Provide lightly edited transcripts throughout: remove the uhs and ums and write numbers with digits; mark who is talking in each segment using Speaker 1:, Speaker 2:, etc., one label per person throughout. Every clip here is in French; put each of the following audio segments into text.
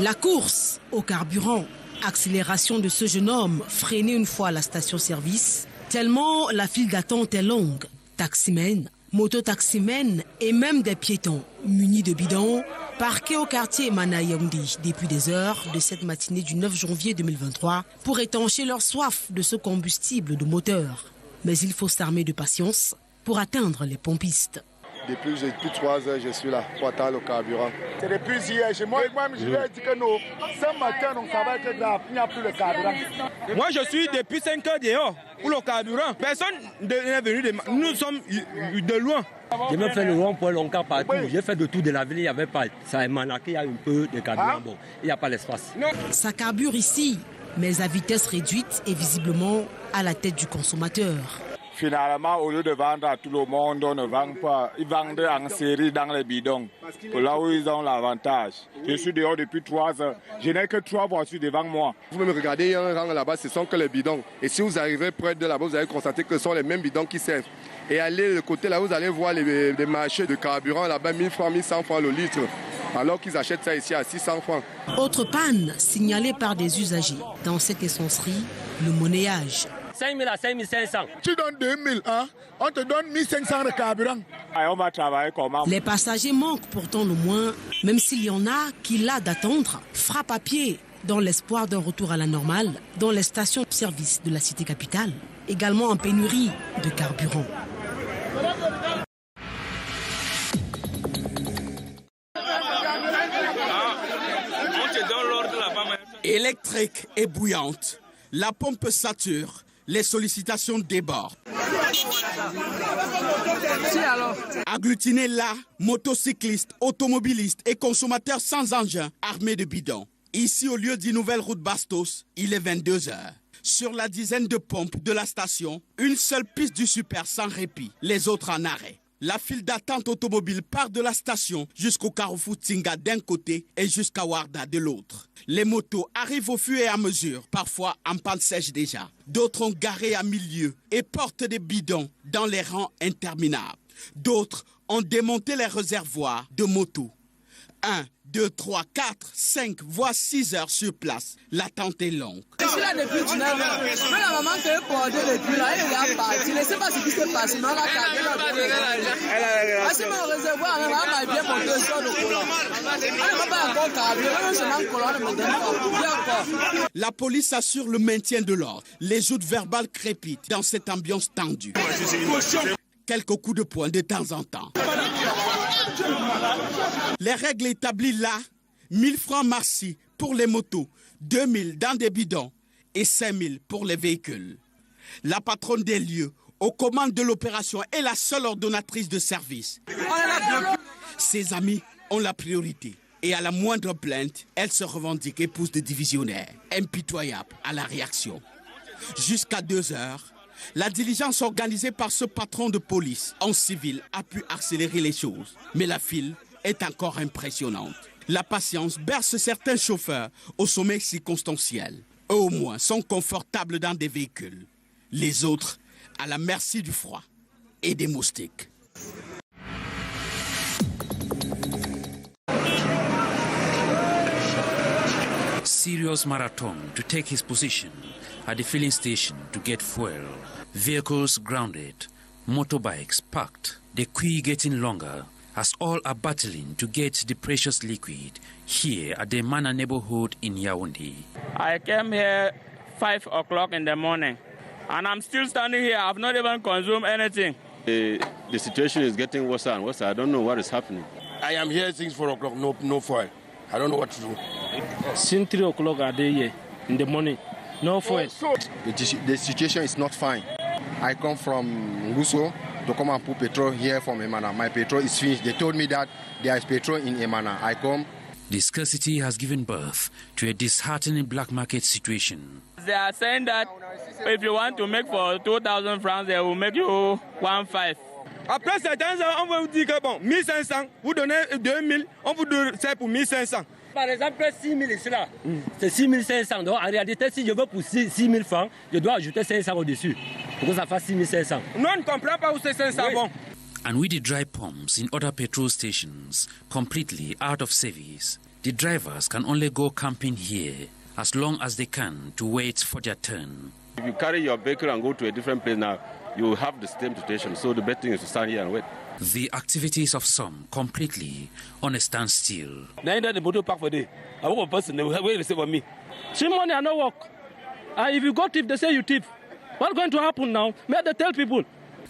Speaker 1: La course au carburant. Accélération de ce jeune homme freiné une fois à la station-service, tellement la file d'attente est longue. Taximènes, mototaximènes et même des piétons munis de bidons parqués au quartier Manayondi depuis des heures de cette matinée du 9 janvier 2023 pour étancher leur soif de ce combustible de moteur. Mais il faut s'armer de patience pour atteindre les pompistes.
Speaker 2: Depuis 3 heures, je suis là pour attendre le carburant. C'est depuis hier. Moi-même, je lui ai dit que non. Ce matin, donc, ça va être grave. Il n'y a plus le carburant.
Speaker 3: Moi, je suis depuis 5 heures dehors pour le carburant. Personne n'est venu. Nous sommes de loin.
Speaker 4: J'ai même fait le rond pour longtemps partout. J'ai fait de tout de la ville. Il n'y avait pas. Ça m'a marqué. Il y a un peu de carburant. Bon, il n'y a pas l'espace.
Speaker 1: Ça carbure ici, mais à vitesse réduite et visiblement à la tête du consommateur.
Speaker 2: Finalement, au lieu de vendre à tout le monde, on ne vend pas. Ils vendent en série dans les bidons. Pour là où ils ont l'avantage. Je suis dehors depuis 3 heures. Je n'ai que 3 voitures devant moi. Vous pouvez me regarder, il y a un rang là-bas, ce sont que les bidons. Et si vous arrivez près de là-bas, vous allez constater que ce sont les mêmes bidons qui servent. Et allez de côté là, vous allez voir les marchés de carburant là-bas, 1000 francs, 1100 francs le litre. Alors qu'ils achètent ça ici à 600 francs.
Speaker 1: Autre panne signalée par des usagers. Dans cette essencerie, le monnayage.
Speaker 4: 5 000 à 5 500.
Speaker 2: Tu donnes 2 000, hein? On te donne 1 500 de carburant. Et on va travailler comment?
Speaker 1: Les passagers manquent pourtant le moins, même s'il y en a qui, là d'attendre, frappent à pied dans l'espoir d'un retour à la normale dans les stations-service de la cité capitale, également en pénurie de carburant.
Speaker 5: Électrique et bouillante, la pompe sature, les sollicitations débordent. Agglutinés là, motocyclistes, automobilistes et consommateurs sans engin armés de bidons. Ici, au lieu d'une nouvelle route Bastos, il est 22 heures. Sur la dizaine de pompes de la station, une seule piste du super sans répit, les autres en arrêt. La file d'attente automobile part de la station jusqu'au carrefour Tinga d'un côté et jusqu'à Warda de l'autre. Les motos arrivent au fur et à mesure, parfois en panne sèche déjà. D'autres ont garé à milieu et portent des bidons dans les rangs interminables. D'autres ont démonté les réservoirs de motos. 1, 2, 3, 4, 5, voire 6 heures sur place. L'attente est longue.
Speaker 6: Je suis là depuis 19 heures. Mais la maman qui est portée depuis là, elle est partie. Je ne sais pas ce qui s'est passé. Mais elle a gardé là. Parce que mon réservoir, elle m'a bien monté sur le collant. Elle ne m'a pas encore gardé. Elle se lance collant, elle me donne pas.
Speaker 5: La police assure le maintien de l'ordre. Les joutes verbales crépitent dans cette ambiance tendue. Quelques coups de poing de temps en temps. Les règles établies là, 1000 francs Mardi pour les motos, 2000 dans des bidons et 5000 pour les véhicules. La patronne des lieux, aux commandes de l'opération, est la seule ordonnatrice de service. Ses amis ont la priorité et à la moindre plainte, elle se revendique épouse de divisionnaire, impitoyable à la réaction. Jusqu'à 2 heures, la diligence organisée par ce patron de police en civil a pu accélérer les choses. Mais la file est encore impressionnante. La patience berce certains chauffeurs au sommet circonstanciel. Eux au moins sont confortables dans des véhicules. Les autres à la merci du froid et des moustiques.
Speaker 7: Serious marathon to take his position at the filling station to get fuel. Vehicles grounded, motorbikes parked, the queue getting longer as all are battling to get the precious liquid here at the Mana neighborhood in Yaoundé.
Speaker 8: I came here 5 o'clock in the morning and I'm still standing here. I've not even consumed anything.
Speaker 9: The situation is getting worse and worse. I don't know what is happening.
Speaker 2: I am here since 4 o'clock, no fuel. I don't know what to do.
Speaker 10: Since 3 o'clock a day here in the morning, no fuel.
Speaker 2: The situation is not fine. I come from Luso to come and put petrol here from Emana. My petrol is finished. They told me that there is petrol in Emana. I come.
Speaker 7: The scarcity has given birth to a disheartening black market situation.
Speaker 8: They are saying that if you want to make for 2,000 francs, they will make you 1,500.
Speaker 3: Après certains ans, on va vous dire que bon, 1500, vous donnez 2000, on vous donne ça pour 1500.
Speaker 4: Par exemple, 6 000 ici là, c'est 6 500. Donc en réalité, si je veux pour 6 000 francs, je dois ajouter 500 au-dessus pour que ça fasse 6 500.
Speaker 3: Non, on ne comprend pas où c'est 500 bon.
Speaker 7: And with the dry pumps in other petrol stations completely out of service, The drivers can only go camping here as long as they can to wait for their turn.
Speaker 9: If you carry your vehicle and go to a different place now, you have the same situation. So the best thing is to stand here and wait.
Speaker 7: The activities of some completely on a standstill.
Speaker 10: Neither the motor park for day. I want a person where they say for me. See money and no work. If you go thief, they say you thief. What's going to happen now? May they tell people.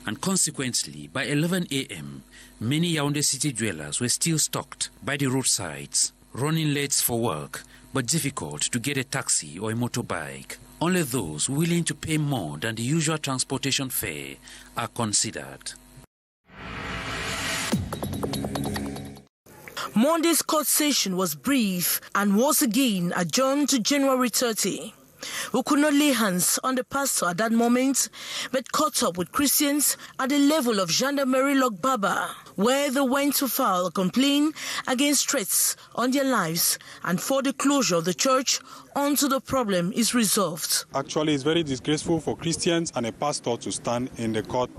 Speaker 7: And consequently, by 11 a.m., many Yaoundé city dwellers were still stocked by the roadsides, running late for work, but difficult to get a taxi or a motorbike. Only those willing to pay more than the usual transportation fare are considered.
Speaker 1: Monday's court session was brief and was again adjourned to January 30. We could not lay hands on the pastor at that moment, but caught up with Christians at the level of Gendarmerie Logbaba, where they went to file a complaint against threats on their lives and for the closure of the church until the problem is resolved.
Speaker 11: Actually, it's very disgraceful for Christians and a pastor to stand in the court,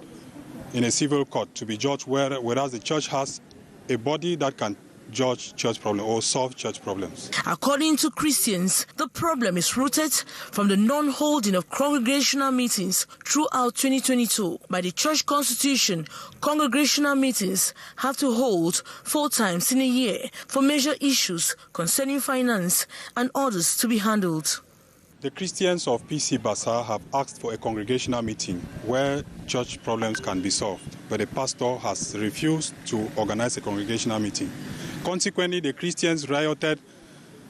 Speaker 11: in a civil court, to be judged, whereas the church has a body that can judge church problems or solve church problems.
Speaker 1: According to Christians, the problem is rooted from the non-holding of congregational meetings throughout 2022. By the church constitution, congregational meetings have to hold 4 times in a year for major issues concerning finance and others to be handled.
Speaker 11: The Christians of PC Bassa have asked for a congregational meeting where church problems can be solved, but the pastor has refused to organize a congregational meeting. Consequently, the Christians rioted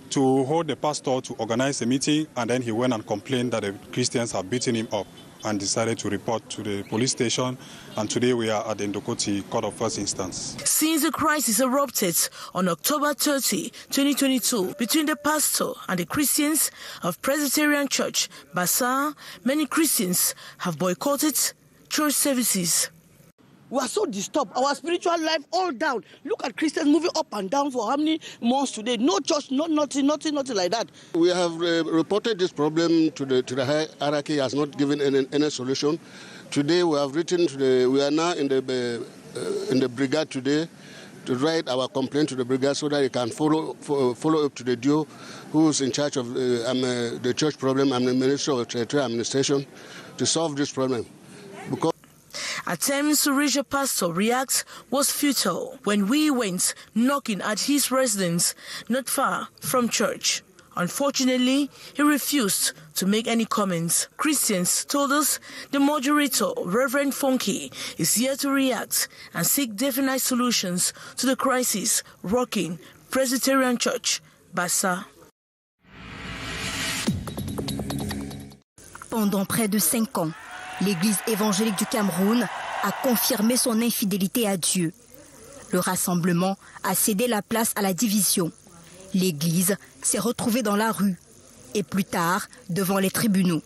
Speaker 11: to hold the pastor to organize a meeting, and then he went and complained that the Christians have beaten him up and decided to report to the police station, and today we are at the Ndokoti Court of First Instance.
Speaker 1: Since the crisis erupted on October 30, 2022, between the pastor and the Christians of Presbyterian Church, Bassa, many Christians have boycotted church services.
Speaker 6: We are so disturbed. Our spiritual life all down. Look at Christians moving up and down for how many months today? No church, nothing like that.
Speaker 12: We have reported this problem to the hierarchy, has not given any solution. Today we have written we are now in the brigade today to write our complaint to the brigade so that they can follow up to the DO who is in charge of the church problem. I'm the Minister of Territorial Administration to solve this problem. Because
Speaker 1: attempts to reach a pastor react was futile when we went knocking at his residence not far from church. Unfortunately, he refused to make any comments. Christians told us the moderator, Reverend Funky, is here to react and seek definite solutions to the crisis rocking Presbyterian Church, Bassa.
Speaker 13: Pendant près de 5 ans, l'Église évangélique du Cameroun a confirmé son infidélité à Dieu. Le rassemblement a cédé la place à la division. L'Église s'est retrouvée dans la rue et plus tard devant les tribunaux.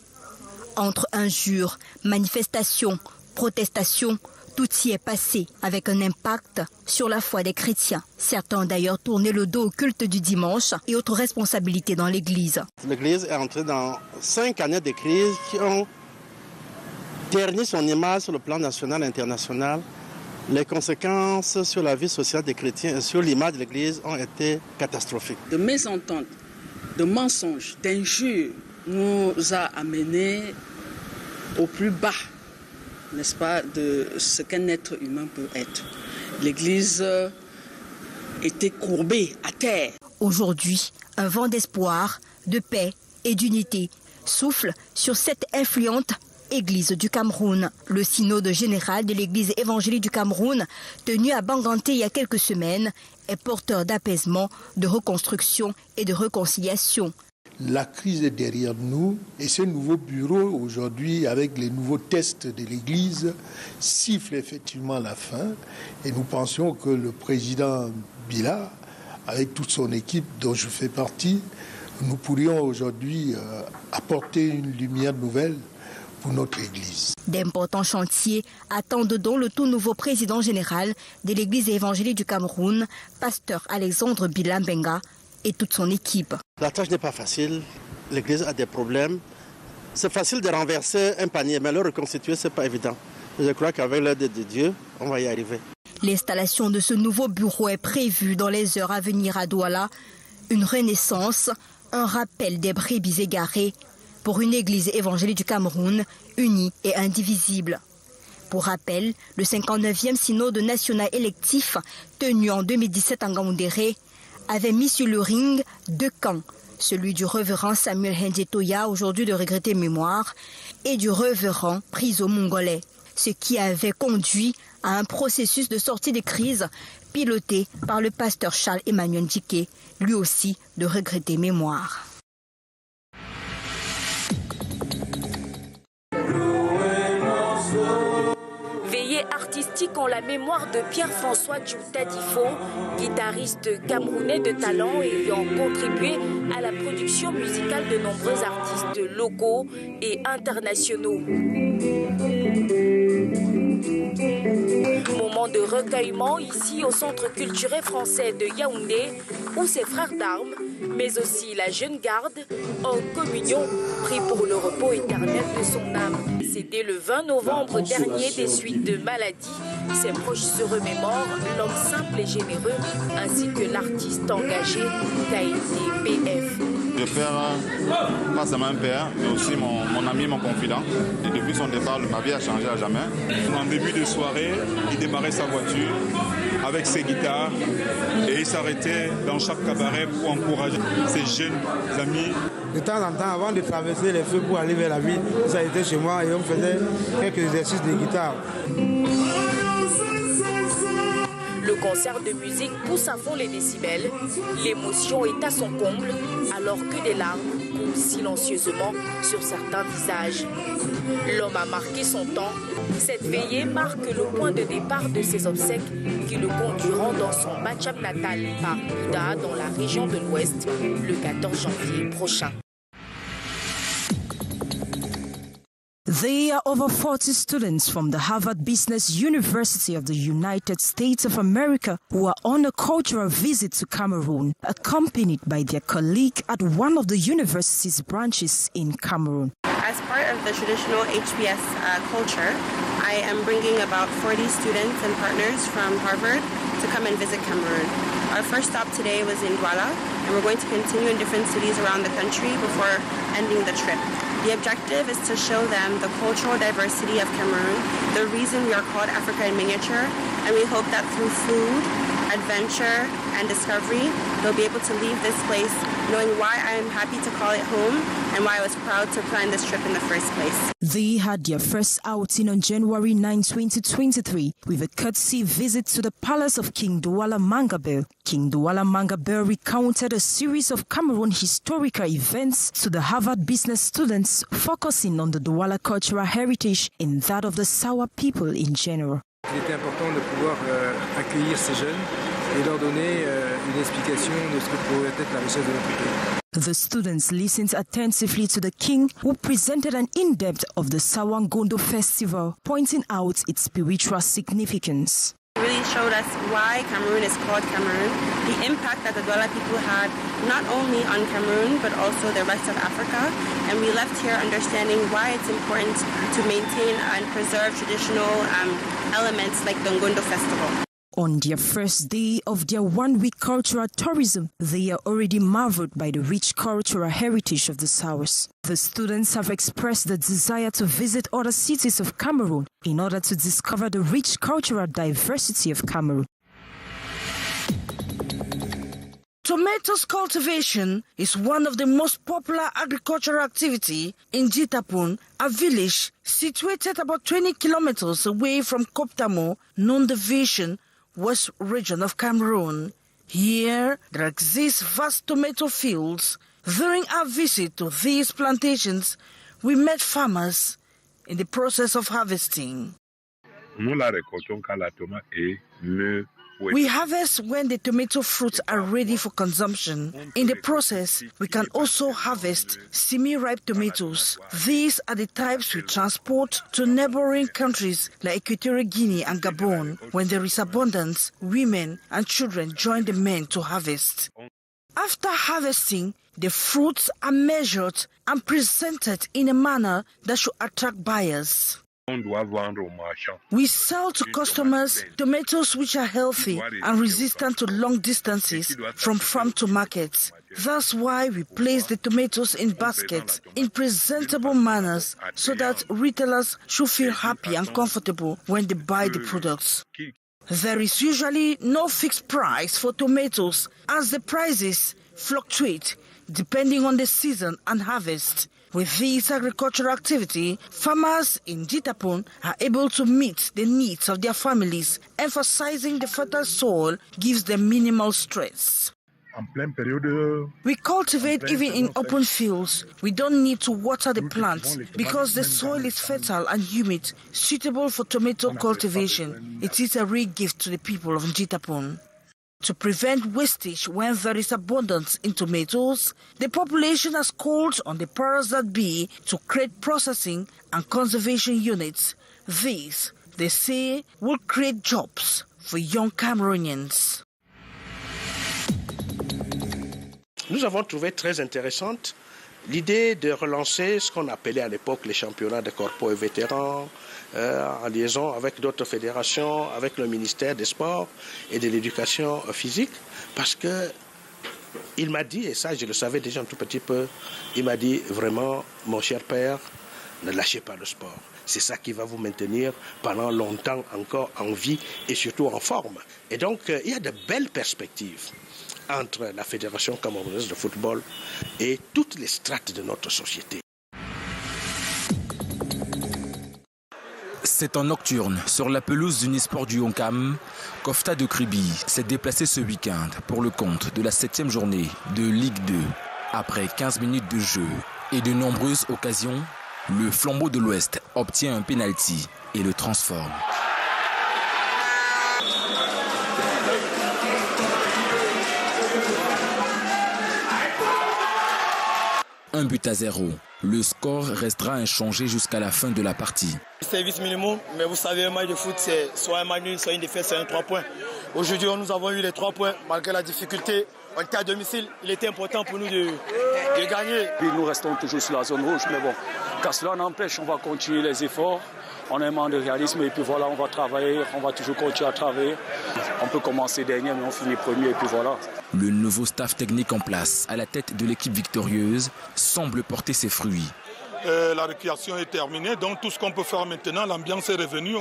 Speaker 13: Entre injures, manifestations, protestations, tout y est passé avec un impact sur la foi des chrétiens. Certains ont d'ailleurs tourné le dos au culte du dimanche et autres responsabilités dans l'Église.
Speaker 14: L'Église est entrée dans 5 années de crise qui ont terni son image sur le plan national et international. Les conséquences sur la vie sociale des chrétiens et sur l'image de l'Église ont été catastrophiques.
Speaker 6: De mésententes, de mensonges, d'injures nous a amenés au plus bas, n'est-ce pas, de ce qu'un être humain peut être. L'Église était courbée à terre.
Speaker 13: Aujourd'hui, un vent d'espoir, de paix et d'unité souffle sur cette influente Église du Cameroun. Le synode général de l'Église évangélique du Cameroun, tenu à Banganté il y a quelques semaines, est porteur d'apaisement, de reconstruction et de réconciliation.
Speaker 15: La crise est derrière nous et ce nouveau bureau aujourd'hui, avec les nouveaux tests de l'Église, siffle effectivement la fin. Et nous pensions que le président Bila, avec toute son équipe dont je fais partie, nous pourrions aujourd'hui apporter une lumière nouvelle pour notre Église.
Speaker 13: D'importants chantiers attendent donc le tout nouveau président général de l'Église évangélique du Cameroun, pasteur Alexandre Bilambenga, et toute son équipe.
Speaker 14: La tâche n'est pas facile, l'Église a des problèmes. C'est facile de renverser un panier, mais le reconstituer, ce n'est pas évident. Je crois qu'avec l'aide de Dieu, on va y arriver.
Speaker 13: L'installation de ce nouveau bureau est prévue dans les heures à venir à Douala. Une renaissance, un rappel des brebis égarées pour une église évangélique du Cameroun unie et indivisible. Pour rappel, le 59e synode national électif tenu en 2017 en Gaoundéré avait mis sur le ring 2 camps, celui du révérend Samuel Hendjetoya, aujourd'hui de regrettée mémoire, et du révérend Priso Mongolais, ce qui avait conduit à un processus de sortie de crise piloté par le pasteur Charles Emmanuel Djiké, lui aussi de regrettée mémoire.
Speaker 16: Veillée artistique en la mémoire de Pierre-François Djoutadifo, guitariste camerounais de talent ayant contribué à la production musicale de nombreux artistes locaux et internationaux. Moment de recueillement ici au Centre culturel français de Yaoundé, où ses frères d'armes, mais aussi la jeune garde, en communion, prient pour le repos éternel de son âme. C'était le 20 novembre dernier, des suites de maladie. Ses proches se remémorent l'homme simple et généreux, ainsi que l'artiste engagé qu'a été PF.
Speaker 17: Je perds pas seulement un père, mais aussi mon ami, mon confident. Et depuis son départ, ma vie a changé à jamais.
Speaker 18: En début de soirée, il démarrait sa voiture avec ses guitares et il s'arrêtait dans chaque cabaret pour encourager ses jeunes amis.
Speaker 19: De temps en temps, avant de traverser les feux pour aller vers la ville, ça était chez moi et on faisait quelques exercices de guitare.
Speaker 16: Le concert de musique pousse à fond les décibels. L'émotion est à son comble, alors que des larmes coulent silencieusement sur certains visages. L'homme a marqué son temps. Cette veillée marque le point de départ de ses obsèques qui le conduiront dans son Bacham natal par Ida, dans la région de l'Ouest, le 14 janvier prochain.
Speaker 20: There are over 40 students from the Harvard Business University of the United States of America who are on a cultural visit to Cameroon, accompanied by their colleague at one of the university's branches in Cameroon.
Speaker 21: As part of the traditional HBS culture, I am bringing about 40 students and partners from Harvard to come and visit Cameroon. Our first stop today was in Douala, and we're going to continue in different cities around the country before ending the trip. The objective is to show them the cultural diversity of Cameroon, the reason we are called Africa in miniature, and we hope that through food, adventure, and discovery, they'll be able to leave this place knowing why I am happy to call it home and why I was proud to plan this trip in the first place.
Speaker 20: They had their first outing on January 9, 2023, with a courtesy visit to the palace of King Douala Mangabel. King Douala Mangabel recounted a series of Cameroon historical events to the Harvard business students, focusing on the Douala cultural heritage and that of the Sawa people in general.
Speaker 22: Il était important de pouvoir accueillir ces jeunes et leur donner une explication de ce que pourrait être la richesse de notre pays.
Speaker 20: The students listened attentively to the king, who presented an in-depth of the Sawangondo festival, pointing out its spiritual significance.
Speaker 21: It really showed us why Cameroon is called Cameroon, the impact that the Douala people had not only on Cameroon but also the rest of Africa, and we left here understanding why it's important to maintain and preserve traditional elements like the Ngondo festival.
Speaker 20: On their first day of their one-week cultural tourism, they are already marveled by the rich cultural heritage of the Sawas. The students have expressed the desire to visit other cities of Cameroon in order to discover the rich cultural diversity of Cameroon.
Speaker 1: Tomatoes cultivation is one of the most popular agricultural activity in Jitapun, a village situated about 20 kilometers away from Koptamo, non-division, West region of Cameroon. Here, there exist vast tomato fields. During our visit to these plantations, we met farmers in the process of harvesting. We harvest when the tomato fruits are ready for consumption. In the process, we can also harvest semi-ripe tomatoes. These are the types we transport to neighboring countries like Equatorial Guinea and Gabon. When there is abundance, women and children join the men to harvest. After harvesting, the fruits are measured and presented in a manner that should attract buyers. We sell to customers tomatoes which are healthy and resistant to long distances from farm to market.
Speaker 2: That's why we place the tomatoes in baskets in presentable manners so that retailers should feel happy and comfortable when they buy the products. There is usually no fixed price for tomatoes as the prices fluctuate depending on the season and harvest. With this agricultural activity, farmers in Jitapon are able to meet the needs of their families, emphasizing the fertile soil gives them minimal stress. We cultivate even in open fields. We don't need to water the plants because the soil is fertile and humid, suitable for tomato cultivation. It is a real gift to the people of Jitapon. To prevent wastage when there is abundance in tomatoes, the population has called on the powers that be to create processing and conservation units. These, they say, will create jobs for young Cameroonians.
Speaker 5: Nous avons trouvé très intéressante l'idée de relancer ce qu'on appelait à l'époque les championnats de corpo et vétérans, en liaison avec d'autres fédérations, avec le ministère des Sports et de l'Éducation physique, parce que il m'a dit, et ça je le savais déjà un tout petit peu, il m'a dit vraiment, mon cher père, ne lâchez pas le sport. C'est ça qui va vous maintenir pendant longtemps encore en vie et surtout en forme. Et donc il y a de belles perspectives entre la Fédération camerounaise de football et toutes les strates de notre société.
Speaker 23: C'est en nocturne, sur la pelouse d'Unisport du Honcam, qu'Ofta de Kribi s'est déplacé ce week-end pour le compte de la 7e journée de Ligue 2. Après 15 minutes de jeu et de nombreuses occasions, le flambeau de l'Ouest obtient un pénalty et le transforme. Un but à 0. Le score restera inchangé jusqu'à la fin de la partie.
Speaker 24: Service minimum, mais vous savez, un match de foot, c'est soit un match nul, soit une défaite, c'est un 3 points. Aujourd'hui, nous avons eu les 3 points, malgré la difficulté. On était à domicile, il était important pour nous de gagner.
Speaker 25: Puis nous restons toujours sur la zone rouge, mais bon, car cela n'empêche, on va continuer les efforts. On a un manque de réalisme et puis voilà, on va travailler, on va toujours continuer à travailler. On peut commencer dernier, mais on finit premier et puis voilà.
Speaker 23: Le nouveau staff technique en place, à la tête de l'équipe victorieuse, semble porter ses fruits.
Speaker 26: La récréation est terminée, donc tout ce qu'on peut faire maintenant, l'ambiance est revenue.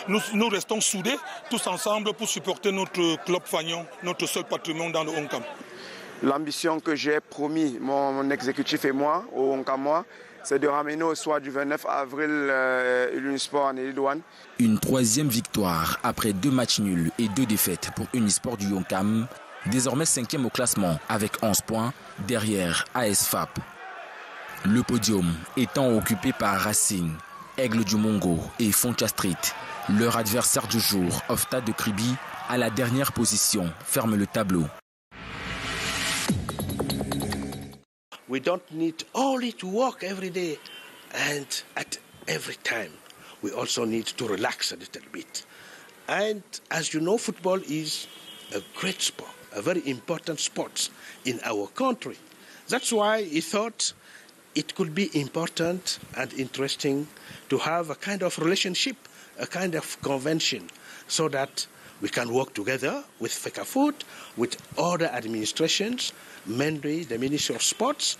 Speaker 26: Nous restons soudés, tous ensemble, pour supporter notre club fagnon, notre seul patrimoine dans le Honcam.
Speaker 27: L'ambition que j'ai promis, mon exécutif et moi, au Honcamois, c'est de ramener au soir du 29 avril l'Unisport en Élidouane.
Speaker 23: Une 3e victoire après 2 matchs nuls et 2 défaites pour Unisport du Honcam, désormais 5e au classement avec 11 points derrière AS FAP. Le podium étant occupé par Racing, Aigle du Mongo et Foncha Street. Leur adversaire du jour, Ofta de Kribi, à la dernière position, ferme le tableau.
Speaker 5: We don't need only to work every day and at every time. We also need to relax a little bit. And as you know, football is a great sport, a very important sport in our country. That's why he thought it could be important and interesting to have a kind of relationship, a kind of convention, so that we can work together with FECAFOOT, with other administrations, mainly the Ministry of Sports,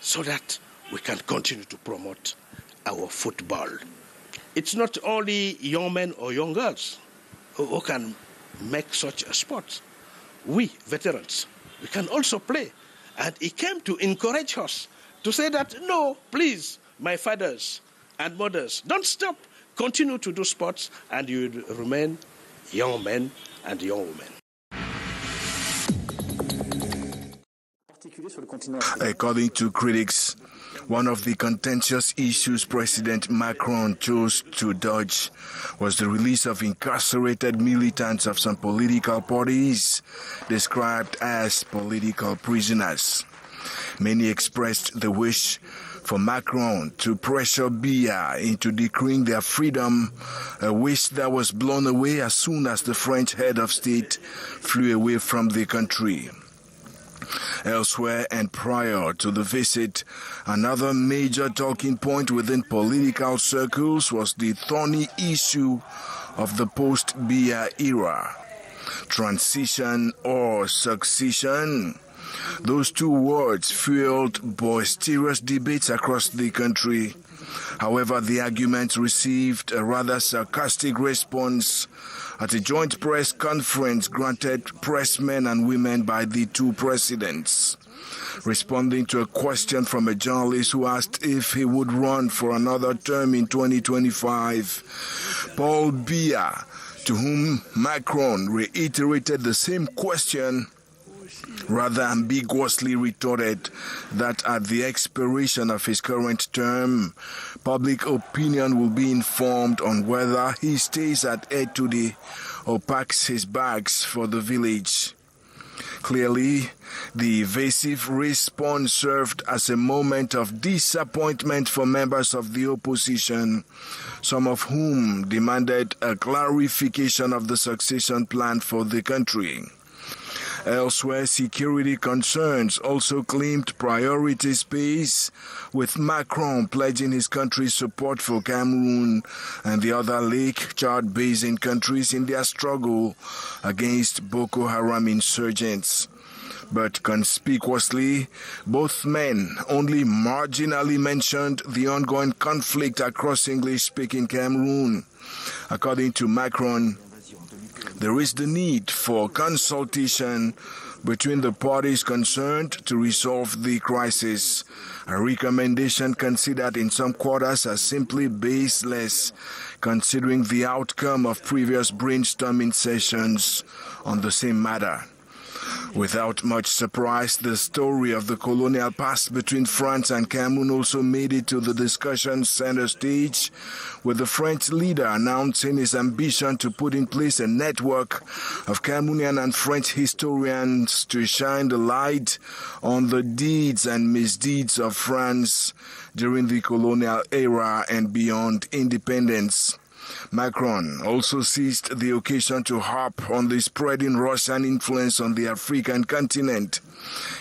Speaker 5: so that we can continue to promote our football. It's not only young men or young girls who can make such a sport. We, veterans, we can also play. And he came to encourage us, to say that, no, please, my fathers and mothers, don't stop. Continue to do sports and you will remain young men and young women.
Speaker 28: According to critics, one of the contentious issues President Macron chose to dodge was the release of incarcerated militants of some political parties, described as political prisoners. Many expressed the wish for Macron to pressure Biya into decreeing their freedom, a wish that was blown away as soon as the French head of state flew away from the country. Elsewhere and prior to the visit, another major talking point within political circles was the thorny issue of the post-Biya era. Transition or succession? Those two words fueled boisterous debates across the country. However, the argument received a rather sarcastic response at a joint press conference granted pressmen and women by the two presidents. Responding to a question from a journalist who asked if he would run for another term in 2025, Paul Biya, to whom Macron reiterated the same question, rather ambiguously retorted that at the expiration of his current term, public opinion will be informed on whether he stays at Etude or packs his bags for the village. Clearly, the evasive response served as a moment of disappointment for members of the opposition, some of whom demanded a clarification of the succession plan for the country. Elsewhere, security concerns also claimed priority space, with Macron pledging his country's support for Cameroon and the other Lake Chad Basin countries in their struggle against Boko Haram insurgents. But conspicuously, both men only marginally mentioned the ongoing conflict across English-speaking Cameroon. According to Macron, there is the need for consultation between the parties concerned to resolve the crisis, a recommendation considered in some quarters as simply baseless, considering the outcome of previous brainstorming sessions on the same matter. Without much surprise, the story of the colonial past between France and Cameroon also made it to the discussion center stage, with the French leader announcing his ambition to put in place a network of Cameroonian and French historians to shine the light on the deeds and misdeeds of France during the colonial era and beyond independence. Macron also seized the occasion to harp on the spreading Russian influence on the African continent.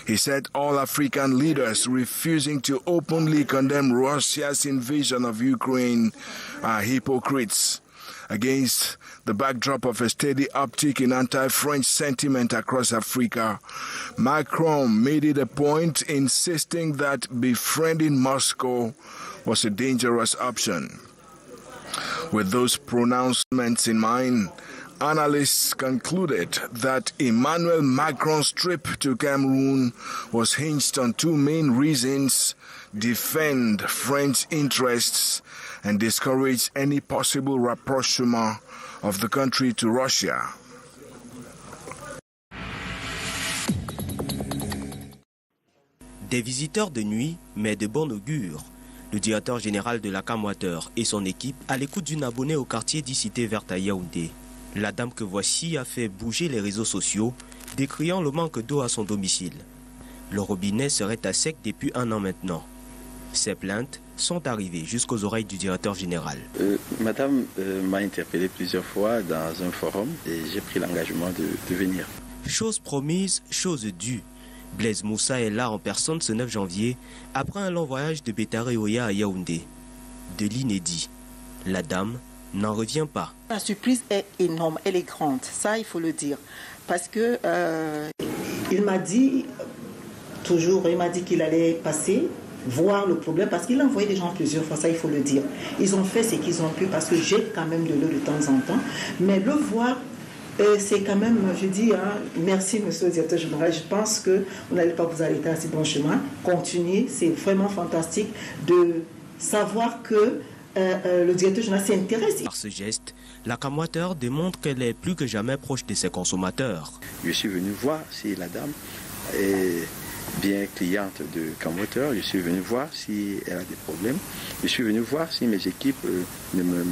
Speaker 28: He said all African leaders refusing to openly condemn Russia's invasion of Ukraine are hypocrites. Against the backdrop of a steady uptick in anti-French sentiment across Africa, Macron made it a point insisting that befriending Moscow was a dangerous option. With those pronouncements in mind, analysts concluded that Emmanuel Macron's trip to Cameroon was hinged on two main reasons: defend French interests and discourage any possible rapprochement of the country to Russia.
Speaker 3: Des visiteurs de nuit, mais de bon augure. Le directeur général de la Camwater et son équipe à l'écoute d'une abonnée au quartier dit Cité Verte à Yaoundé. La dame que voici a fait bouger les réseaux sociaux, décriant le manque d'eau à son domicile. Le robinet serait à sec depuis 1 an maintenant. Ces plaintes sont arrivées jusqu'aux oreilles du directeur général.
Speaker 4: Madame m'a interpellé plusieurs fois dans un forum et j'ai pris l'engagement de venir.
Speaker 3: Chose promise, chose due. Blaise Moussa est là en personne ce 9 janvier, après un long voyage de Bétaré-Oya à Yaoundé. De l'inédit. La dame n'en revient pas.
Speaker 7: La surprise est énorme, elle est grande, ça il faut le dire. Parce que il m'a dit, toujours, il m'a dit qu'il allait passer, voir le problème, parce qu'il a envoyé des gens plusieurs fois, ça il faut le dire. Ils ont fait ce qu'ils ont pu, parce que j'ai quand même de l'eau de temps en temps, mais le voir, c'est quand même, je dis, merci monsieur le directeur général, je pense que vous n'allez pas vous arrêter à ce bon chemin, continuez, c'est vraiment fantastique de savoir que le directeur général s'intéresse.
Speaker 3: Par ce geste, la Camwater démontre qu'elle est plus que jamais proche de ses consommateurs.
Speaker 4: Je suis venu voir si la dame est bien cliente de Camwater, je suis venu voir si elle a des problèmes, je suis venu voir si mes équipes ne me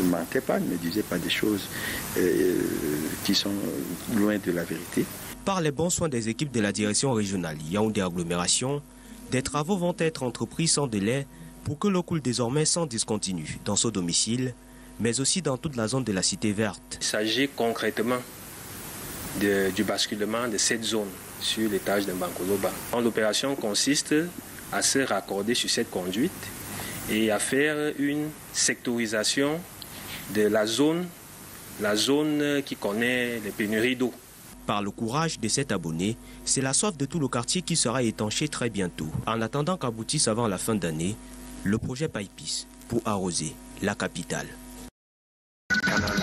Speaker 4: mentaient pas, ne me disaient pas des choses qui sont loin de la vérité.
Speaker 3: Par les bons soins des équipes de la direction régionale Yaoundé Agglomération, des travaux vont être entrepris sans délai pour que l'eau coule désormais sans discontinu dans son domicile, mais aussi dans toute la zone de la Cité Verte.
Speaker 8: Il s'agit concrètement du basculement de cette zone sur l'étage de Mbankoloba. L'opération consiste à se raccorder sur cette conduite et à faire une sectorisation de la zone qui connaît les pénuries d'eau.
Speaker 3: Par le courage de cet abonné, c'est la soif de tout le quartier qui sera étanchée très bientôt. En attendant qu'aboutisse avant la fin d'année, le projet Paipis pour arroser la capitale. Canal.